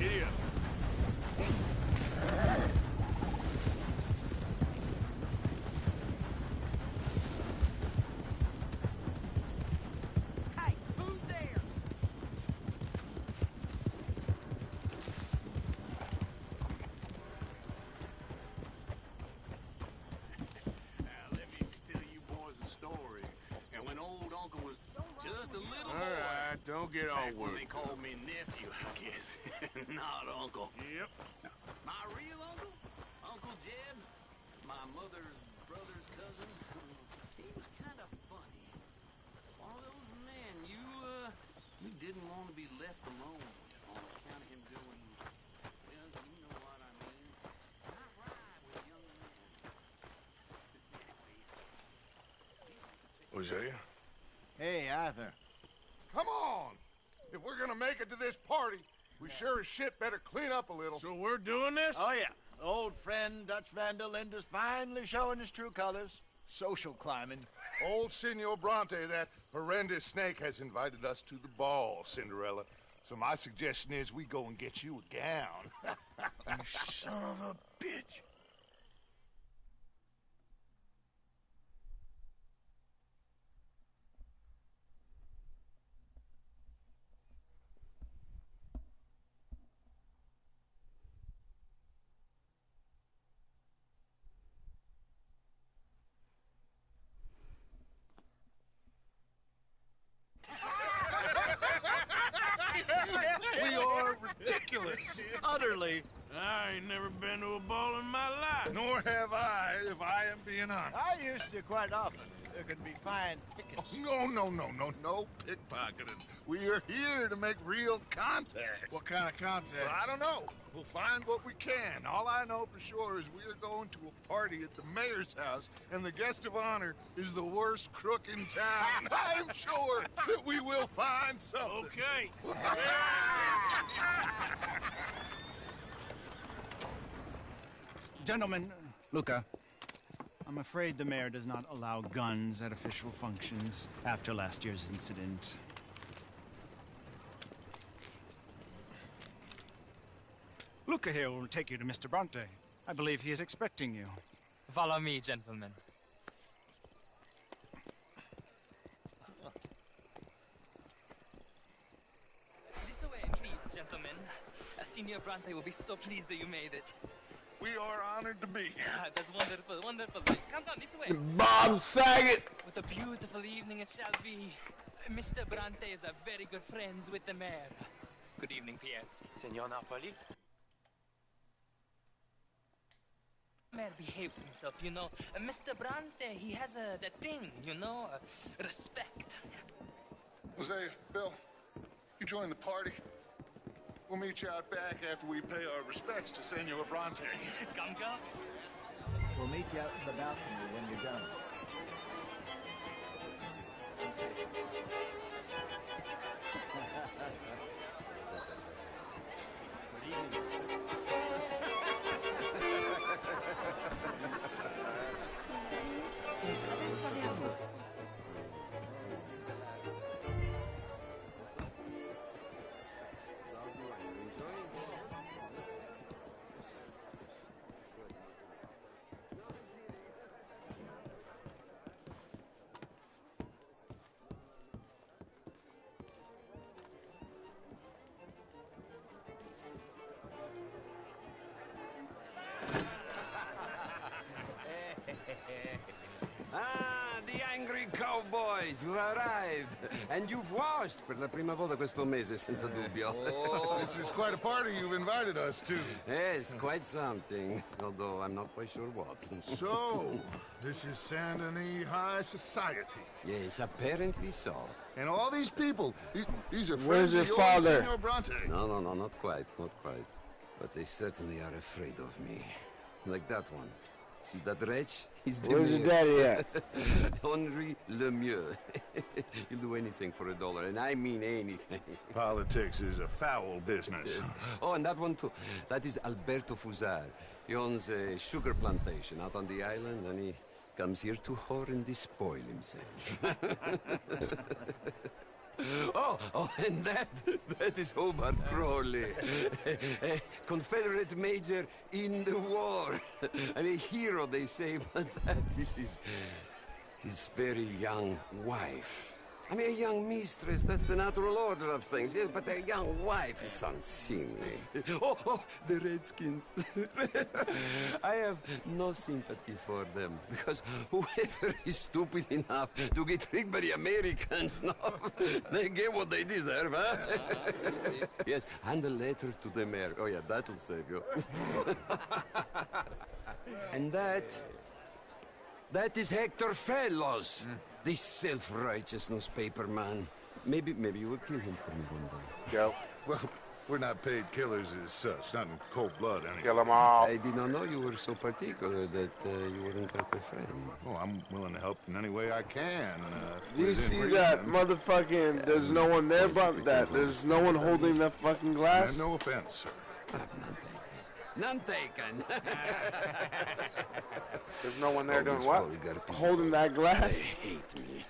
Giddy up. Hey, who's there? Now, let me tell you boys a story. And when old Uncle was just a little boy... Alright, don't get all Back when they worked. called me nephew, I guess. Not uncle. Yep. My real uncle, Uncle Jeb, my mother's brother's cousin, he was kind of funny. One of those men you didn't want to be left alone on account of him doing, well, you know what I mean. Not right with young men. Hosea? Hey, Arthur. Come on! If we're gonna make it to this party, we sure as shit better clean up a little. So we're doing this? Oh, yeah. Old friend Dutch Van der Linde's finally showing his true colors. Social climbing. Old Senor Bronte, that horrendous snake, has invited us to the ball, Cinderella. So my suggestion is we go and get you a gown. You son of a bitch. We are ridiculous. Utterly. I ain't never been to a ball in my life. Nor have I, if I am being honest. I used to quite often. There can be fine pickets. No pickpocketing. We are here to make real contact. What kind of contact? Well, I don't know. We'll find what we can. All I know for sure is we are going to a party at the mayor's house, and the guest of honor is the worst crook in town. I'm sure that we will find something. Okay. Gentlemen, Luca, I'm afraid the mayor does not allow guns at official functions after last year's incident. Luca here will take you to Mr. Bronte. I believe he is expecting you. Follow me, gentlemen. This way, please, gentlemen. Senior Bronte will be so pleased that you made it. We are honored to be here. That's wonderful, wonderful. Come down this way. Bob Saget! What a beautiful evening it shall be. Mr. Bronte is a very good friends with the mayor. Good evening, Pierre. Senor Napoli? Mayor behaves himself, you know. Mr. Bronte, he has that thing, you know, respect. Hosea, Bill, you join the party. We'll meet you out back after we pay our respects to Senor Bronte. Come. We'll meet you out in the balcony when you're done. Ah, the angry cowboys, you've arrived. And you've washed per la prima volta questo mese, senza dubbio. This is quite a party you've invited us to. Yes, quite something. Although I'm not quite sure what. So, this is Saint Denis High Society. Yes, apparently so. And all these people, these are Where's friends your of yours, father? Senor Bronte. No, not quite, not quite. But they certainly are afraid of me. Like that one. See that wretch? He's the Where's your mayor. daddy at? Henri Lemieux. He'll do anything for $1, and I mean anything. Politics is a foul business. Yes. Oh, and that one too. That is Alberto Fusar. He owns a sugar plantation out on the island, and he comes here to whore and despoil himself. Oh, and that is Hobart Crawley, a Confederate major in the war. I mean, hero, they say, but that is his very young wife. I mean, a young mistress, that's the natural order of things, yes, but a young wife is unseemly. Oh, the Redskins. I have no sympathy for them, because whoever is stupid enough to get tricked by the Americans, no, they get what they deserve, huh? Yes, and a letter to the mayor. Oh, yeah, that'll save you. And that is Hector Fellows. This self-righteous newspaper man. Maybe you will kill him for me one day. Yo. Well, we're not paid killers as such, not in cold blood anyway. Kill them all. I did not know you were so particular that you wouldn't help a friend. Oh, I'm willing to help in any way I can. Do you see that motherfucking, there's no one there but that. There's no one holding that fucking glass? No offense, sir. None taken. There's no one there doing what? Holding that glass? They hate me.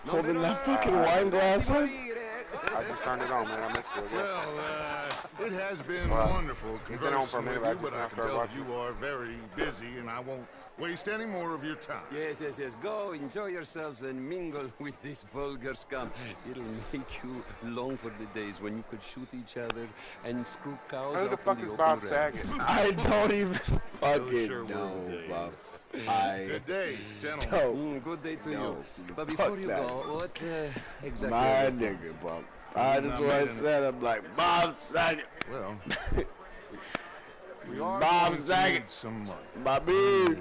Holding that fucking wine glass up? I just turned it on, man. I missed you again. Well, it has been wonderful You've been on for a conversing minute, with you, but I I just can tell watching. you are very busy, and I won't waste any more of your time. Yes. Go, enjoy yourselves and mingle with this vulgar scum. It'll make you long for the days when you could shoot each other and screw cows Who the up fuck in is the Bob open Saget? range. I don't even fucking sure know, were the Bob. Good day, gentlemen. No. Good day to No. you. But before Fuck you that. go, what exactly My are your nigga, plans? Bob. That's what I said. I'm like, Bob Saget. Well, we are Bob going to Saget. need some money. Bobby.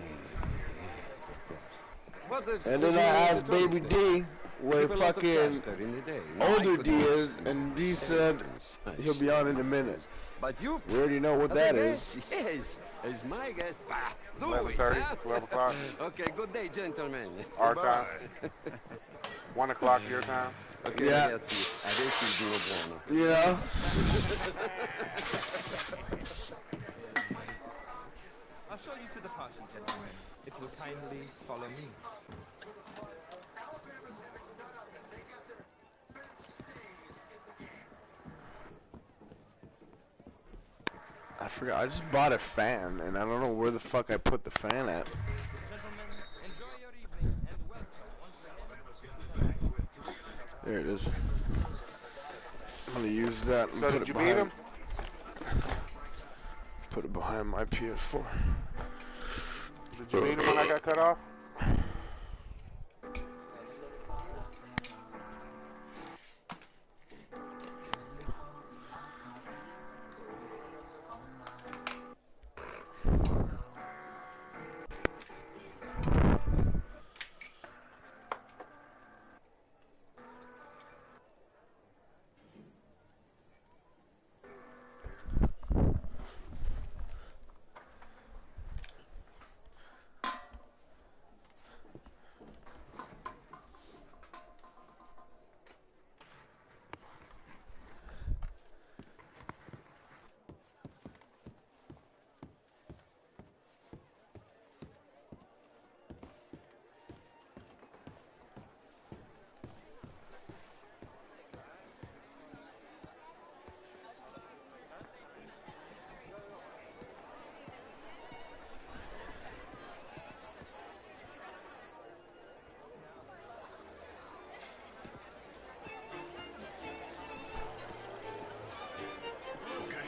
Well, there's And then no I way asked to tell Baby this D day. where Keep a lot of cash fucking there in the day. No, I older could D not is, see and D anything said such. he'll be on in a minute. But you, We already know what as a that guest, is. yes, as my guest, bah, do 11:30, it. Huh? 12 o'clock. Okay, good day, gentlemen. Our time. Bye. 1 o'clock your time. Okay, Yeah. ragazzi, adesso il vino buono. You know? I'll show you to the party, gentlemen, if you'll kindly follow me. I forgot. I just bought a fan, and I don't know where the fuck I put the fan at. Gentlemen, enjoy your evening and welcome once again. There it is. I'm gonna use that and So put did it you behind. beat him? Put it behind my PS4. Did you beat him when I got cut off? Okay.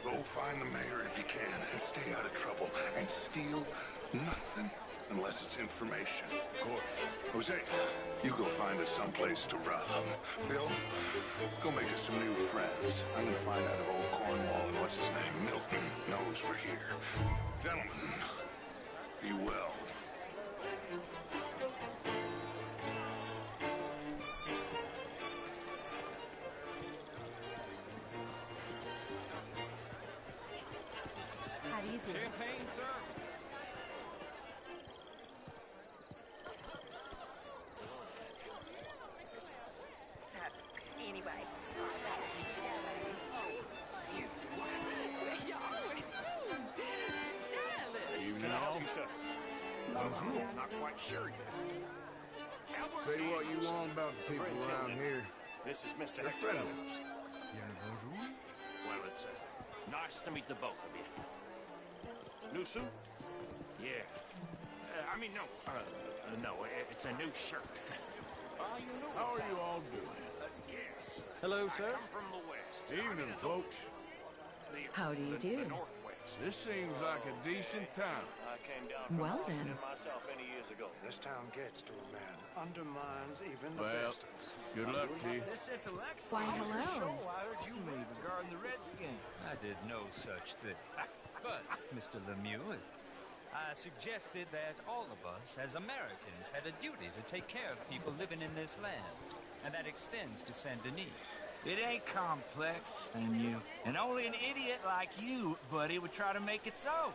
Go find the mayor if you can and stay out of trouble. And steal nothing unless it's information. Of course. Jose, you go find us someplace to rob. Bill, go make us some new friends. I'm gonna find out if old Cornwall and what's his name, Milton, knows we're here. Gentlemen, be well. How do you do? Champagne, sir. Anyway. Evening, officer. Bonjour. Not quite sure yet. Say what you want about the people around here. This is Mr. They're Hector friendly. Fellows. Well, it's nice to meet the both of you. New suit? Yeah. No, it's a new shirt. Oh, you know How are you all doing? Yes. Hello, sir. I come from the west. Evening, folks. How do you do? The northwest. This seems like a decent town. I came down from Well, Washington then. myself many years ago. This town gets to a man. Undermines even the Well, best of us. good luck to you. This intellectual. Why, hello. I heard you leave regarding the Redskins. I did no such thing. But, Mr. Lemieux, I suggested that all of us as Americans had a duty to take care of people living in this land. And that extends to Saint Denis. It ain't complex, Lemieux. And only an idiot like you, buddy, would try to make it so.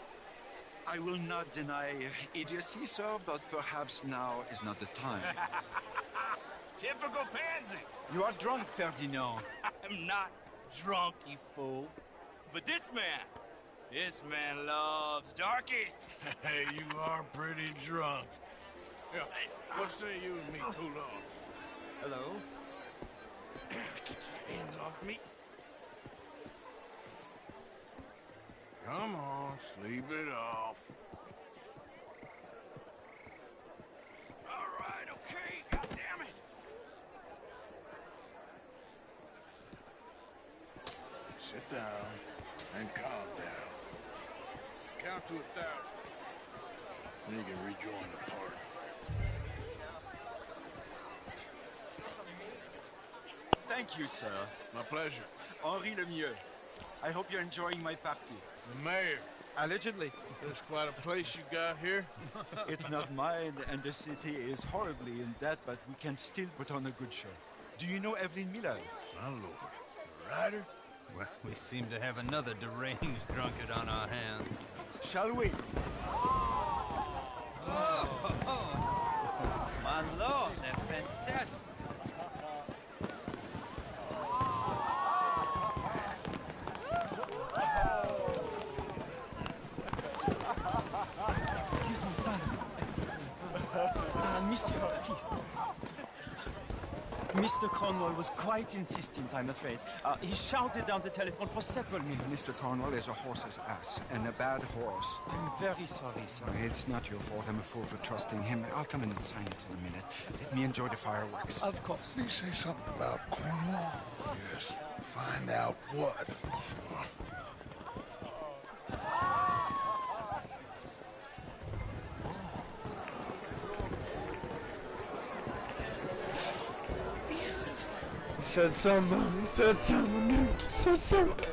I will not deny idiocy, sir, but perhaps now is not the time. Typical pansy. You are drunk, Ferdinand. I'm not drunk, you fool. But this man loves darkies. Hey, you are pretty drunk. Yeah, what say you and me cool off? Hello? Get your hands off me. Come on, sleep it off. All right, okay, goddammit. Sit down and calm down. Count to 1,000. Then you can rejoin the party. Thank you, sir. My pleasure. Henri Lemieux. I hope you're enjoying my party. The mayor. Allegedly. There's quite a place you got here. It's not mine, and the city is horribly in debt, but we can still put on a good show. Do you know Evelyn Miller? My lord. The writer? Well, we seem to have another deranged drunkard on our hands. Shall we? My lord, they're fantastic. Excuse me, pardon. Excuse me, pardon. Monsieur, please. Mr. Cornwall was quite insistent, I'm afraid. He shouted down the telephone for several minutes. Mr. Cornwall is a horse's ass, and a bad horse. I'm very sorry, sir. It's not your fault. I'm a fool for trusting him. I'll come in and sign it in a minute. Let me enjoy the fireworks. Of course. Did he say something about Cornwall? Yes. Find out what. Sure. He said something. He said something. He said something.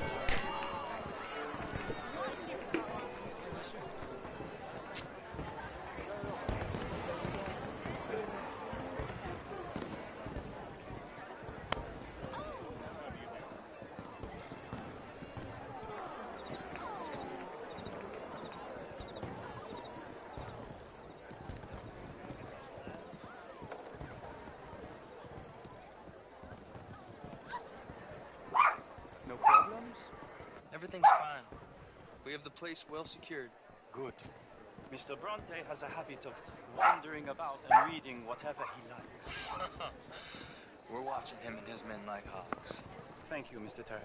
No problems? Everything's fine. We have the place well secured. Good. Mr. Bronte has a habit of wandering about and reading whatever he likes. We're watching him and his men like hawks. Thank you, Mr. Turner.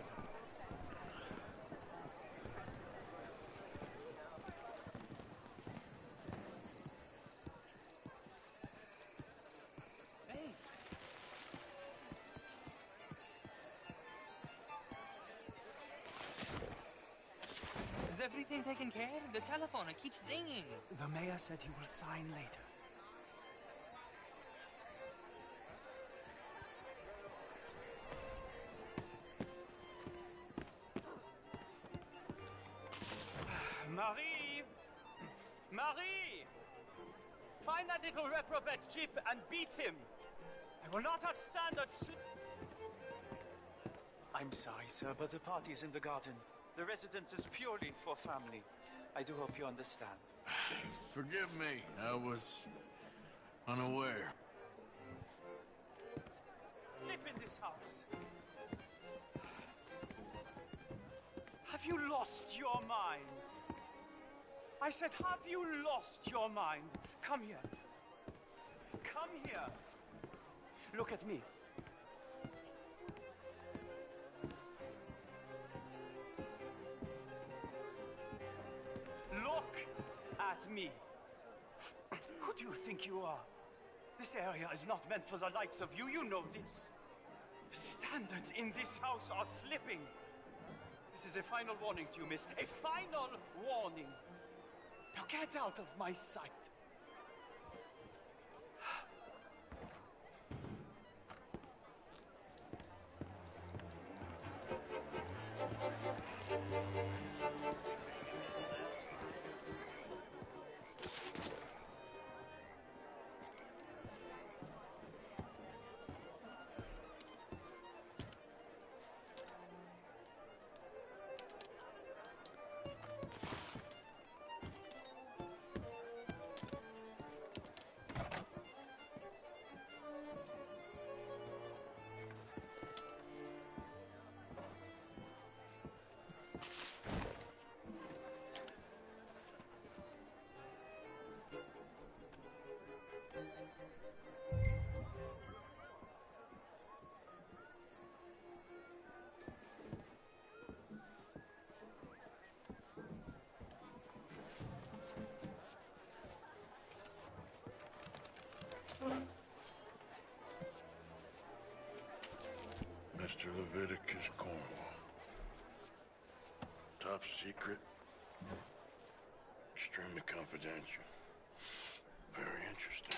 Is everything taken care of? The telephone, it keeps ringing. The mayor said he will sign later. Marie! Marie! Find that little reprobate Chip and beat him! I will not have standards. I'm sorry, sir, but the party is in the garden. The residence is purely for family. I do hope you understand. Forgive me. I was unaware. Live in this house. Have you lost your mind? I said, have you lost your mind? Come here. Come here. Look at me. Look at me. Who do you think you are? This area is not meant for the likes of you. You know this. The standards in this house are slipping. This is a final warning to you, miss. A final warning. Now get out of my sight. Mr. Leviticus Cornwall. Top secret. Extremely confidential. Very interesting.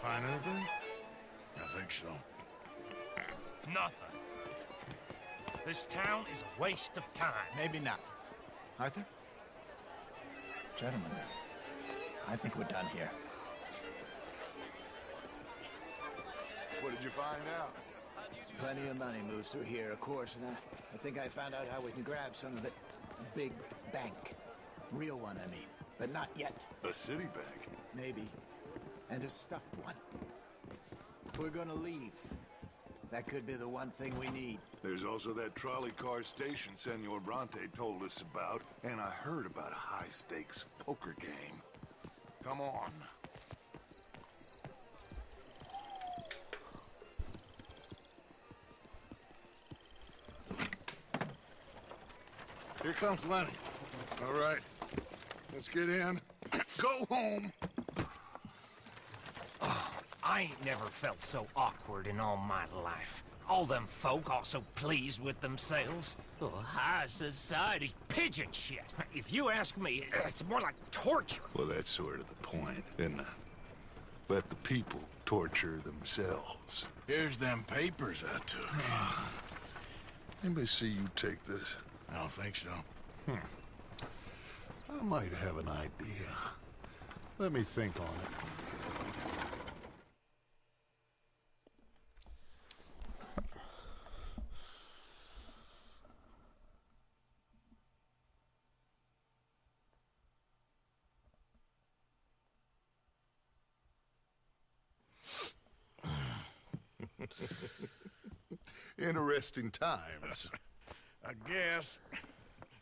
Find anything? I think so. Nothing. This town is a waste of time. Maybe not. Arthur? Gentlemen, I think we're done here. What did you find out? Plenty of money moves through here, of course, and I think I found out how we can grab some of it. A big bank. Real one, I mean. But not yet. A city bank? Maybe. And a stuffed one. If we're gonna leave, that could be the one thing we need. There's also that trolley car station Senor Bronte told us about, and I heard about a high-stakes poker game. Come on. Here comes Lenny. All right. Let's get in. Go home. Oh, I ain't never felt so awkward in all my life. All them folk all so pleased with themselves. Oh, high society's pigeon shit. If you ask me, it's more like torture. Well, that's sort of the point, isn't it? Let the people torture themselves. Here's them papers I took. Anybody see you take this? I don't think so. I might have an idea. Let me think on it. Interesting times. I guess.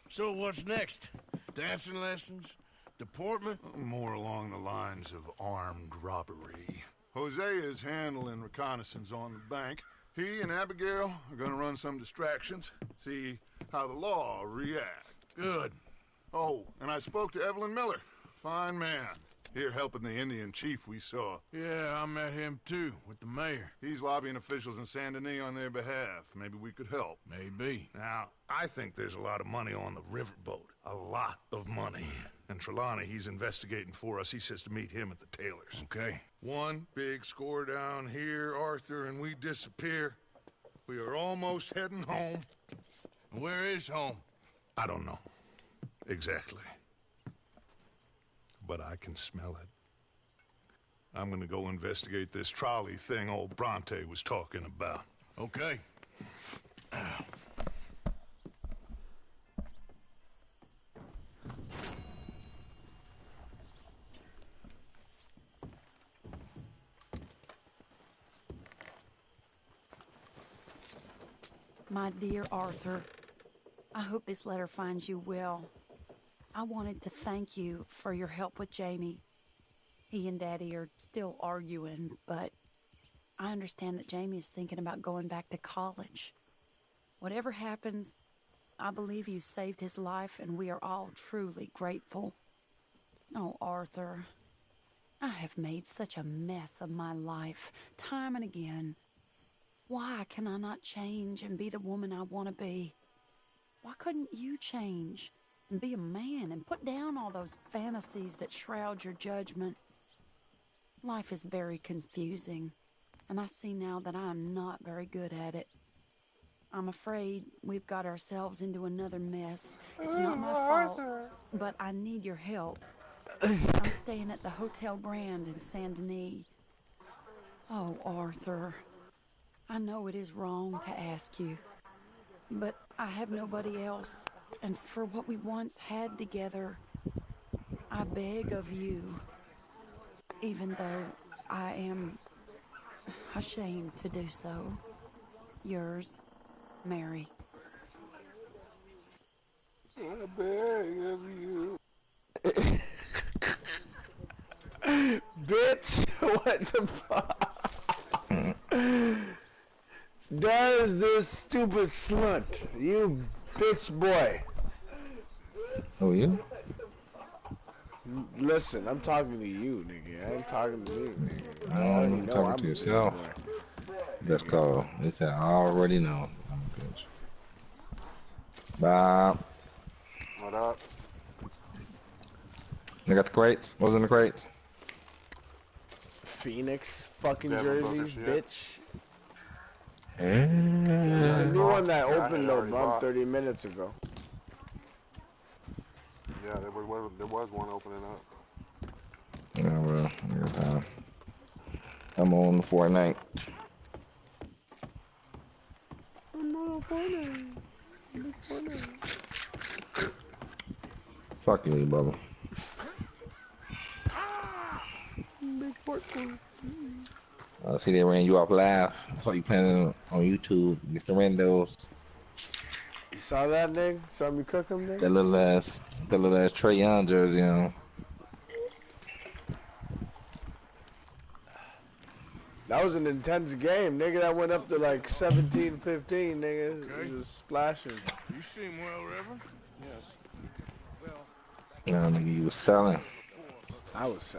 So what's next? Dancing lessons? Deportment? More along the lines of armed robbery. Hosea is handling reconnaissance on the bank. He and Abigail are gonna run some distractions, see how the law reacts. Good. Oh, and I spoke to Evelyn Miller. Fine man. Here helping the Indian chief we saw. Yeah, I met him too, with the mayor. He's lobbying officials in Saint Denis on their behalf. Maybe we could help. Maybe. Now, I think there's a lot of money on the riverboat. A lot of money. And Trelawney, he's investigating for us. He says to meet him at the Taylor's. Okay. One big score down here, Arthur, and we disappear. We are almost heading home. Where is home? I don't know. Exactly. But I can smell it. I'm gonna go investigate this trolley thing old Bronte was talking about. Okay. My dear Arthur, I hope this letter finds you well. I wanted to thank you for your help with Jamie. He and Daddy are still arguing, but I understand that Jamie is thinking about going back to college. Whatever happens, I believe you saved his life, and we are all truly grateful. Oh, Arthur, I have made such a mess of my life, time and again. Why can I not change and be the woman I want to be? Why couldn't you change and be a man and put down all those fantasies that shroud your judgment? Life is very confusing, and I see now that I am not very good at it. I'm afraid we've got ourselves into another mess. It's not my fault, but I need your help. I'm staying at the Hotel Grand in Saint Denis. Oh, Arthur, I know it is wrong to ask you, but I have nobody else, and for what we once had together, I beg of you, even though I am ashamed to do so. Yours, Mary. I beg of you. Bitch, what the fuck? That is this stupid slut. You bitch boy. Oh, you? Listen, I'm talking to you, nigga. I ain't talking to me, nigga. I I'm already know talking I'm to a yourself. bitch boy. That's called. They said, I already know. I'm a bitch. Bob. What up? I got the crates. What was in the crates? Phoenix fucking Devil jerseys, Booker shit. bitch. Yeah. There's a new one that Yeah, I opened had already about bought. 30 minutes ago. Yeah, there was one opening up. Yeah, well, I got time. I'm on Fortnite. I'm on Fortnite. Fuck you, Bubba. Big Fortnite. See, they ran you off live. I saw you playing on YouTube, Mr. Randos. You saw that, nigga? Saw me cook him, nigga? That little ass Trey Young jersey, you know. That was an intense game, nigga. That went up to like 17-15, nigga. Okay. It was splashing. You seem well, Reverend. Yes. Well, Nigga, you was selling. I was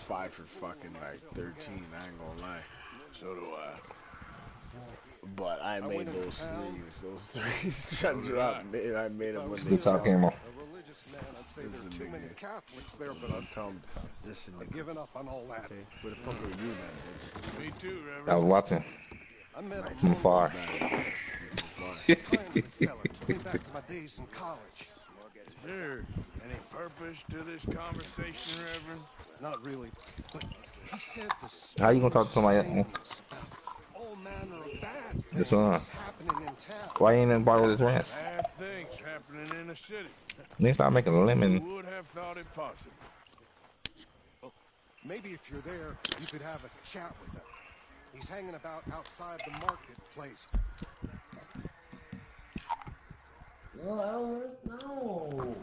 5 for fucking like 13. I ain't gonna lie. So do I. But I made those threes. Those threes trying to drop. I made them when they Good talk, Camo. There are too many Catholics there, but I'm telling you, listen, I've given up on all that. Okay, where the fuck are you, man? Me too, Reverend. I was watching I met a from afar. took me back to my days in college. Is there any purpose to this conversation, Reverend? Not really, but he said the How you gonna talk to somebody else? all manner of bad Yes, things happening in town. Why ain't in bar with his rants? Bad things happening in the city. Nigga, stop making a lemon. Who would have thought it possible? Well, maybe if you're there, you could have a chat with him. He's hanging about outside the marketplace. No.